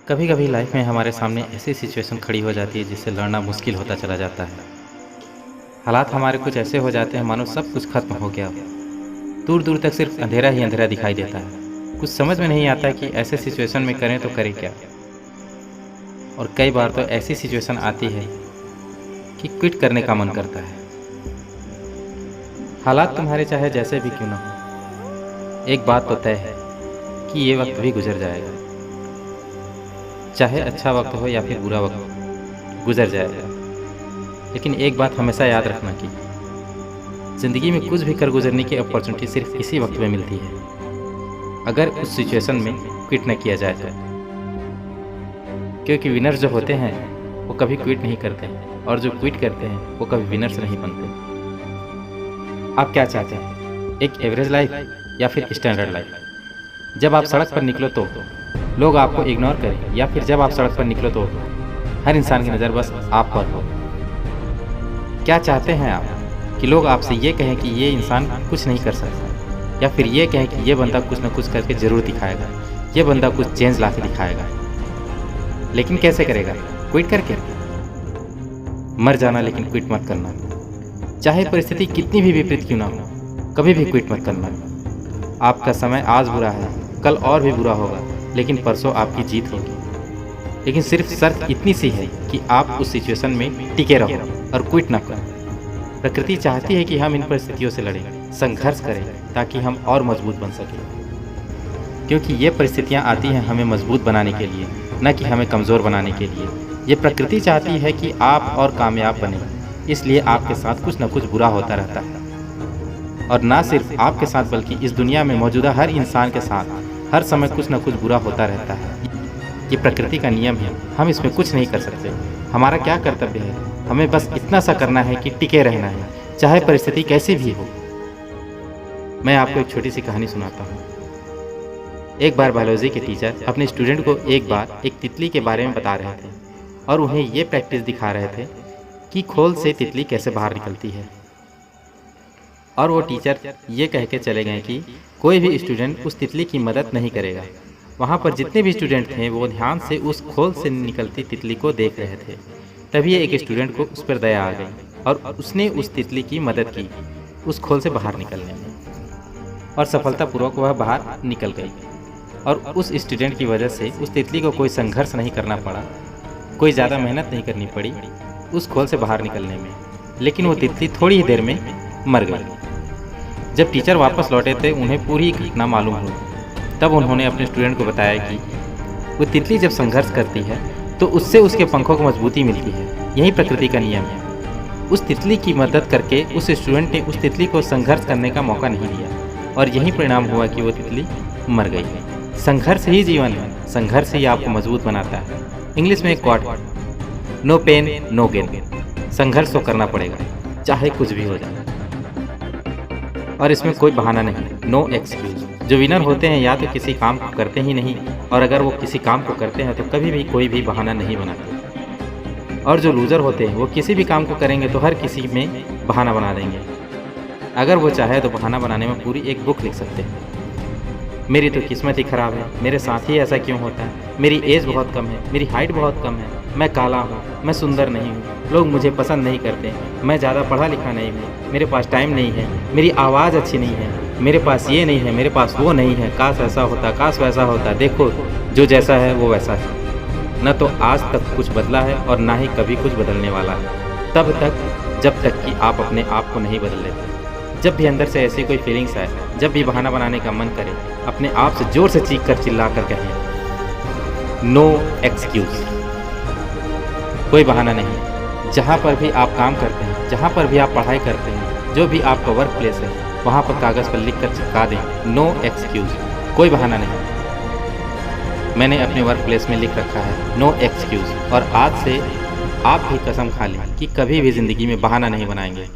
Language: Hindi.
कभी कभी लाइफ में हमारे सामने ऐसी सिचुएशन खड़ी हो जाती है जिससे लड़ना मुश्किल होता चला जाता है। हालात हमारे कुछ ऐसे हो जाते हैं मानो सब कुछ खत्म हो गया हो। दूर दूर तक सिर्फ अंधेरा ही अंधेरा दिखाई देता है। कुछ समझ में नहीं आता कि ऐसे सिचुएशन में करें तो करें क्या। और कई बार तो ऐसी सिचुएशन आती है कि क्विट करने का मन करता है। हालात तुम्हारे चाहे जैसे भी क्यों ना हो, एक बात तो तय है कि ये वक्त भी गुजर जाएगा। चाहे अच्छा वक्त हो या फिर बुरा वक्त, गुजर जाएगा। लेकिन एक बात हमेशा याद रखना कि ज़िंदगी में कुछ भी कर गुजरने की अपॉर्चुनिटी सिर्फ इसी वक्त में मिलती है, अगर उस सिचुएशन में क्विट न किया जाए तो। क्योंकि विनर्स जो होते हैं वो कभी क्विट नहीं करते, और जो क्विट करते हैं वो कभी विनर्स नहीं बनते। आप क्या चाहते हैं, एक एवरेज लाइफ या फिर स्टैंडर्ड लाइफ? जब आप सड़क पर निकलो तो लोग आपको इग्नोर करें, या फिर जब आप सड़क पर निकलो तो हर इंसान की नज़र बस आप पर हो? क्या चाहते हैं आप कि लोग आपसे ये कहें कि ये इंसान कुछ नहीं कर सकता, या फिर ये कहें कि ये बंदा कुछ ना कुछ करके ज़रूर दिखाएगा, ये बंदा कुछ चेंज ला के दिखाएगा? लेकिन कैसे करेगा? क्विट करके? मर जाना, लेकिन क्विट मत करना। चाहे परिस्थिति कितनी भी विपरीत क्यों ना हो, कभी भी क्विट मत करना। आपका समय आज बुरा है, कल और भी बुरा होगा, लेकिन परसों आपकी जीत होगी। लेकिन सिर्फ शर्त इतनी सी है कि आप उस सिचुएशन में टिके रहो और क्विट ना करें। प्रकृति चाहती है कि हम इन परिस्थितियों से लड़ें, संघर्ष करें, ताकि हम और मजबूत बन सकें। क्योंकि ये परिस्थितियाँ आती हैं हमें मजबूत बनाने के लिए, न कि हमें कमज़ोर बनाने के लिए। ये प्रकृति चाहती है कि आप और कामयाब बने, इसलिए आपके साथ कुछ न कुछ बुरा होता रहता है। और ना सिर्फ आपके साथ बल्कि इस दुनिया में मौजूदा हर इंसान के साथ हर समय कुछ न कुछ बुरा होता रहता है। ये प्रकृति का नियम है, हम इसमें कुछ नहीं कर सकते। हमारा क्या कर्तव्य है, हमें बस इतना सा करना है कि टिके रहना है, चाहे परिस्थिति कैसी भी हो। मैं आपको एक छोटी सी कहानी सुनाता हूँ। एक बार बायोलॉजी के टीचर अपने स्टूडेंट को एक बार एक तितली के बारे में बता रहे थे, और उन्हें ये प्रैक्टिस दिखा रहे थे कि खोल से तितली कैसे बाहर निकलती है। और वो टीचर ये कह के चले गए कि कोई भी स्टूडेंट उस तितली की मदद नहीं करेगा। वहाँ पर जितने भी स्टूडेंट थे वो ध्यान से उस खोल से निकलती तितली को देख रहे थे। तभी एक स्टूडेंट को उस पर दया आ गई, और उसने उस तितली की मदद की उस खोल से बाहर निकलने में, और सफलतापूर्वक वह बाहर निकल गई। और उस स्टूडेंट की वजह से उस तितली को कोई संघर्ष नहीं करना पड़ा, कोई ज़्यादा मेहनत नहीं करनी पड़ी उस खोल से बाहर निकलने में। लेकिन वो तितली थोड़ी ही देर में मर गई। जब टीचर वापस लौटे थे, उन्हें पूरी घटना मालूम हुई। तब उन्होंने अपने स्टूडेंट को बताया कि वो तितली जब संघर्ष करती है तो उससे उसके पंखों को मजबूती मिलती है। यही प्रकृति का नियम है। उस तितली की मदद करके उस स्टूडेंट ने उस तितली को संघर्ष करने का मौका नहीं दिया, और यही परिणाम हुआ कि वो तितली मर गई। संघर्ष ही जीवन है, संघर्ष ही आपको मजबूत बनाता है। इंग्लिश में एक कोट है, नो पेन नो गेन। संघर्ष तो करना पड़ेगा, चाहे कुछ भी हो जाए, और इसमें कोई बहाना नहीं, नो एक्सक्यूज। जो विनर होते हैं या तो किसी काम को करते ही नहीं, और अगर वो किसी काम को करते हैं तो कभी भी कोई भी बहाना नहीं बनाते। और जो लूज़र होते हैं वो किसी भी काम को करेंगे तो हर किसी में बहाना बना देंगे। अगर वो चाहे तो बहाना बनाने में पूरी एक बुक लिख सकते हैं। मेरी तो किस्मत ही ख़राब है, मेरे साथ ही ऐसा क्यों होता है, मेरी एज बहुत कम है, मेरी हाइट बहुत कम है, मैं काला हूँ, मैं सुंदर नहीं हूँ, लोग मुझे पसंद नहीं करते, मैं ज़्यादा पढ़ा लिखा नहीं हूँ, मेरे पास टाइम नहीं है, मेरी आवाज़ अच्छी नहीं है, मेरे पास ये नहीं है, मेरे पास वो नहीं है, काश ऐसा होता, काश वैसा होता। देखो जो जैसा है वो वैसा है। न तो आज तक कुछ बदला है और ना ही कभी कुछ बदलने वाला है, तब तक जब तक कि आप अपने आप को नहीं बदल लेते। जब भी अंदर से ऐसी कोई फीलिंग्स आए, जब भी बहाना बनाने का मन करे, अपने आप से जोर से चीख कर चिल्ला कर कहें, नो एक्सक्यूज। कोई बहाना नहीं। जहाँ पर भी आप काम करते हैं, जहाँ पर भी आप पढ़ाई करते हैं, जो भी आपका वर्क प्लेस है, वहाँ पर कागज़ पर लिख कर चिपका दें, नो एक्सक्यूज़। कोई बहाना नहीं। मैंने अपने वर्क प्लेस में लिख रखा है, नो एक्सक्यूज़। और आज से आप भी कसम खा लें कि कभी भी ज़िंदगी में बहाना नहीं बनाएंगे।